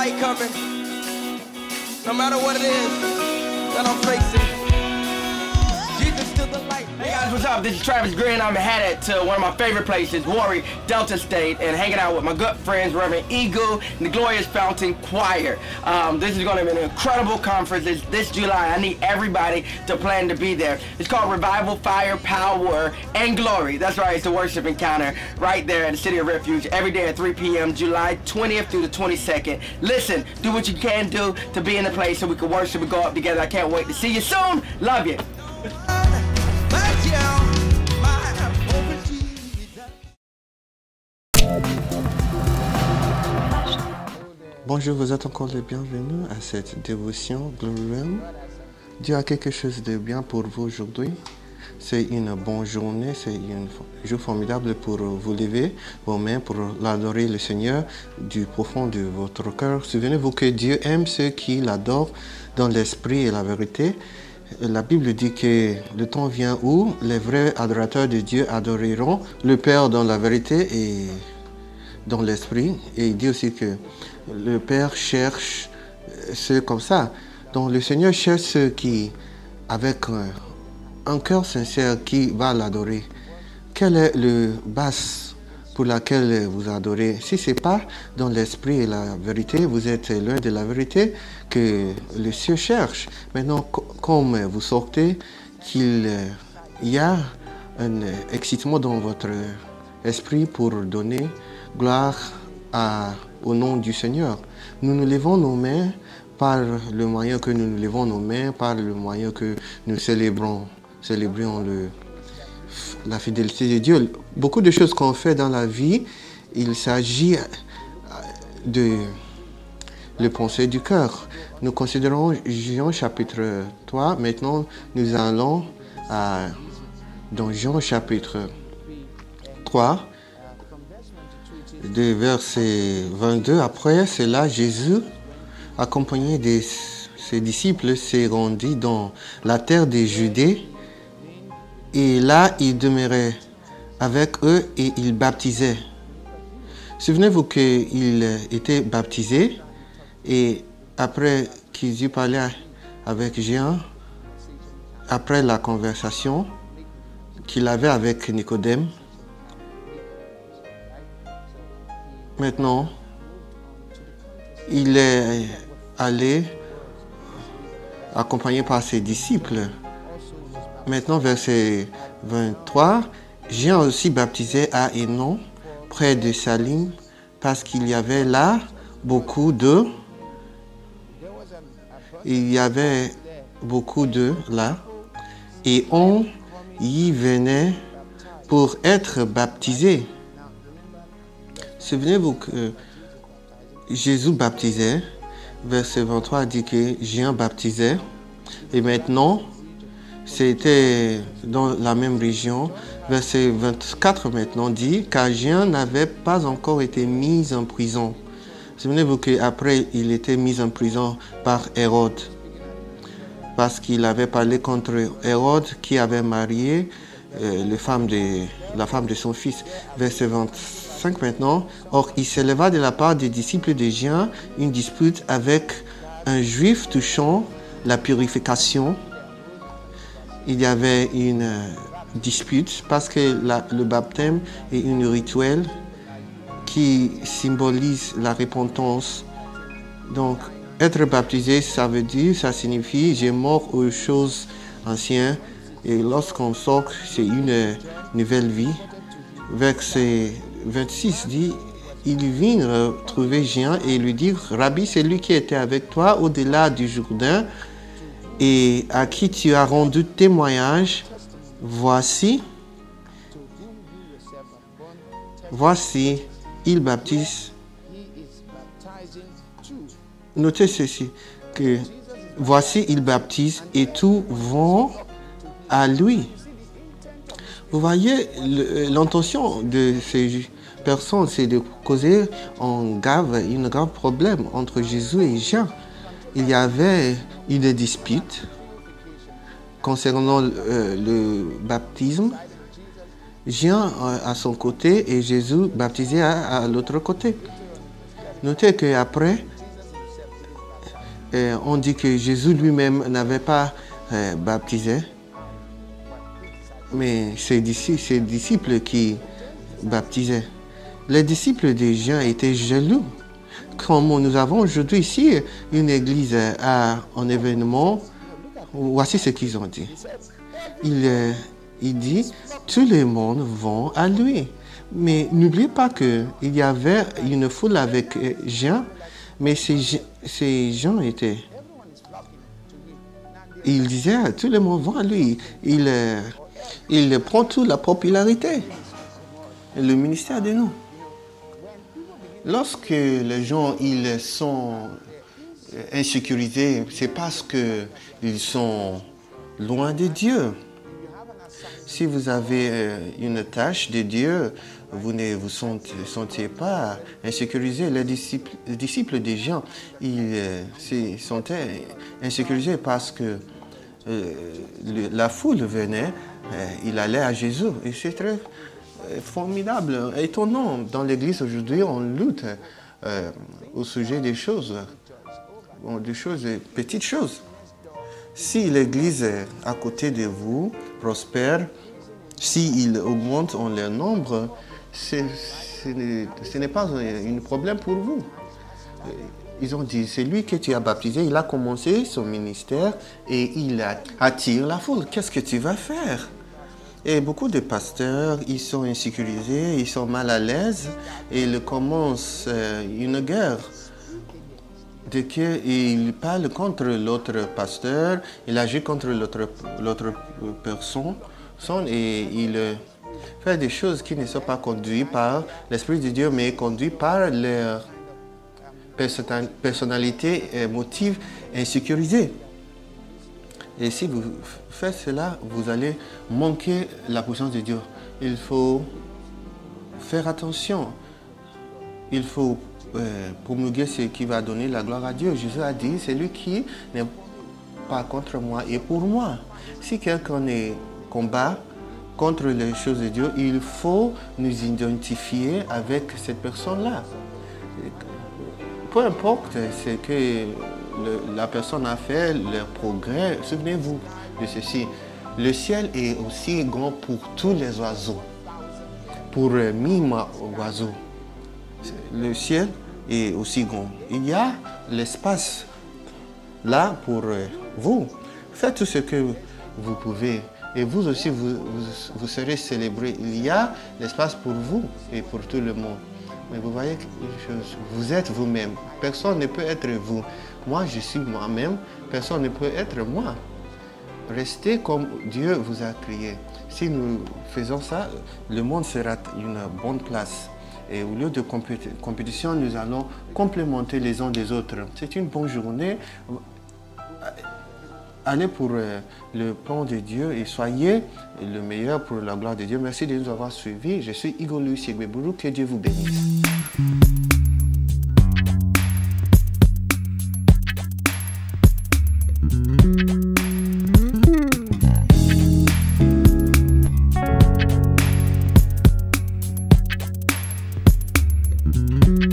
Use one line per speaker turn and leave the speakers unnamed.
light coming. No matter what it is that I'm facing, Jesus still the light. Hey guys, what's up? This is Travis Green. I'm headed to one of my favorite places, Warri, Delta State, and hanging out with my good friends, Reverend Eagle and the Glorious Fountain Choir. This is going to be an incredible conference this July. I need everybody to plan to be there. It's called Revival, Fire, Power, and Glory. That's right, it's a worship encounter right there at the City of Refuge every day at 3 p.m. July 20th through the 22nd. Listen, do what you can do to be in the place so we can worship and go up together. I can't wait to see you soon. Love you.
Bonjour, vous êtes encore les bienvenus à cette dévotion Glory. Dieu a quelque chose de bien pour vous aujourd'hui. C'est une bonne journée, c'est un jour formidable pour vous lever vos mains pour l'adorer le Seigneur du profond de votre cœur. Souvenez-vous que Dieu aime ceux qui l'adorent dans l'esprit et la vérité. La Bible dit que le temps vient où les vrais adorateurs de Dieu adoreront le Père dans la vérité et dans l'esprit. Et il dit aussi que le Père cherche ceux comme ça. Donc le Seigneur cherche ceux qui, avec un cœur sincère, qui va l'adorer. Quelle est la base pour laquelle vous adorez? Si ce n'est pas dans l'esprit et la vérité, vous êtes loin de la vérité que le ciel cherche. Maintenant, comme vous sortez, qu'il y a un excitement dans votre esprit pour donner gloire au nom du Seigneur. Nous nous levons nos mains par le moyen que nous levons nos mains, par le moyen que nous célébrions la fidélité de Dieu. Beaucoup de choses qu'on fait dans la vie, il s'agit de le pensée du cœur. Nous considérons Jean chapitre 3. Maintenant, nous allons dans Jean chapitre 3. De verset 22, après cela, Jésus, accompagné de ses disciples, s'est rendu dans la terre de Judée. Et là, il demeurait avec eux et il baptisait. Souvenez-vous qu'il était baptisé et après qu'ils eurent parlé avec Jean, après la conversation qu'il avait avec Nicodème, maintenant, il est allé accompagné par ses disciples. Maintenant, verset 23, Jean aussi baptisait à Énon, près de Salim, parce qu'il y avait là beaucoup d'eau. Il y avait beaucoup d'eau là, et on y venait pour être baptisé. Souvenez-vous que Jésus baptisait, verset 23 dit que Jean baptisait, et maintenant, c'était dans la même région. Verset 24 maintenant dit, car Jean n'avait pas encore été mis en prison. Souvenez-vous qu'après, il était mis en prison par Hérode, parce qu'il avait parlé contre Hérode qui avait marié la femme de son fils. Verset 25 maintenant, or il s'éleva de la part des disciples de Jean une dispute avec un juif touchant la purification. Il y avait une dispute parce que le baptême est un rituel qui symbolise la repentance. Donc, être baptisé, ça signifie j'ai mort aux choses anciennes et lorsqu'on sort, c'est une nouvelle vie. Verset 26 dit, il vint trouver Jean et lui dire, Rabbi, c'est lui qui était avec toi au-delà du Jourdain et à qui tu as rendu témoignage. Voici, il baptise. Notez ceci, que voici, il baptise et tous vont à lui. Vous voyez, l'intention de ces personnes, c'est de causer un grave problème entre Jésus et Jean. Il y avait une dispute concernant le baptisme. Jean à son côté et Jésus baptisé à l'autre côté. Notez qu'après, on dit que Jésus lui-même n'avait pas baptisé, mais c'est ses disciples qui baptisaient. Les disciples de Jean étaient jaloux. Comme nous avons aujourd'hui ici une église à un événement, voici ce qu'ils ont dit. Il dit, tout le monde va à lui. Mais n'oubliez pas qu'il y avait une foule avec Jean, mais ces gens étaient... Il disait, tout le monde va à lui. Il prend toute la popularité, le ministère de nous. Lorsque les gens ils sont insécurisés, c'est parce qu'ils sont loin de Dieu. Si vous avez une tâche de Dieu, vous ne vous sentez pas insécurisé. Les disciples des gens, ils se sentaient insécurisés parce que la foule venait, il allait à Jésus. Et c'est très formidable, étonnant. Dans l'église aujourd'hui, on lutte au sujet des choses, petites choses. Si l'église à côté de vous prospère, s'il augmente en leur nombre, ce n'est pas un problème pour vous. Ils ont dit, c'est lui que tu as baptisé, il a commencé son ministère et il attire la foule. Qu'est-ce que tu vas faire? Et beaucoup de pasteurs, ils sont insécurisés, ils sont mal à l'aise et ils commencent une guerre. Dès qu'il parle contre l'autre pasteur, il agit contre l'autre personne et il fait des choses qui ne sont pas conduites par l'Esprit de Dieu, mais conduites par leur personnalité et motifs insécurisés. Et si vous faites cela, vous allez manquer la puissance de Dieu. Il faut faire attention. Il faut promulguer ce qui va donner la gloire à Dieu. Jésus a dit, c'est lui qui n'est pas contre moi et pour moi. Si quelqu'un combat contre les choses de Dieu, il faut nous identifier avec cette personne-là. Peu importe ce que la personne a fait, le progrès, souvenez-vous de ceci. Le ciel est aussi grand pour tous les oiseaux, pour 1000 oiseaux. Le ciel est aussi grand. Il y a l'espace là pour vous. Faites tout ce que vous pouvez et vous aussi, vous serez célébrés. Il y a l'espace pour vous et pour tout le monde. Mais vous voyez une chose, vous êtes vous-même. Personne ne peut être vous. Moi, je suis moi-même. Personne ne peut être moi. Restez comme Dieu vous a créé. Si nous faisons ça, le monde sera une bonne place. Et au lieu de compétition, nous allons complémenter les uns des autres. C'est une bonne journée. Allez pour le plan de Dieu et soyez le meilleur pour la gloire de Dieu. Merci de nous avoir suivis. Je suis Igor Louis Siegbeburou. Que Dieu vous bénisse.
Mm-hmm.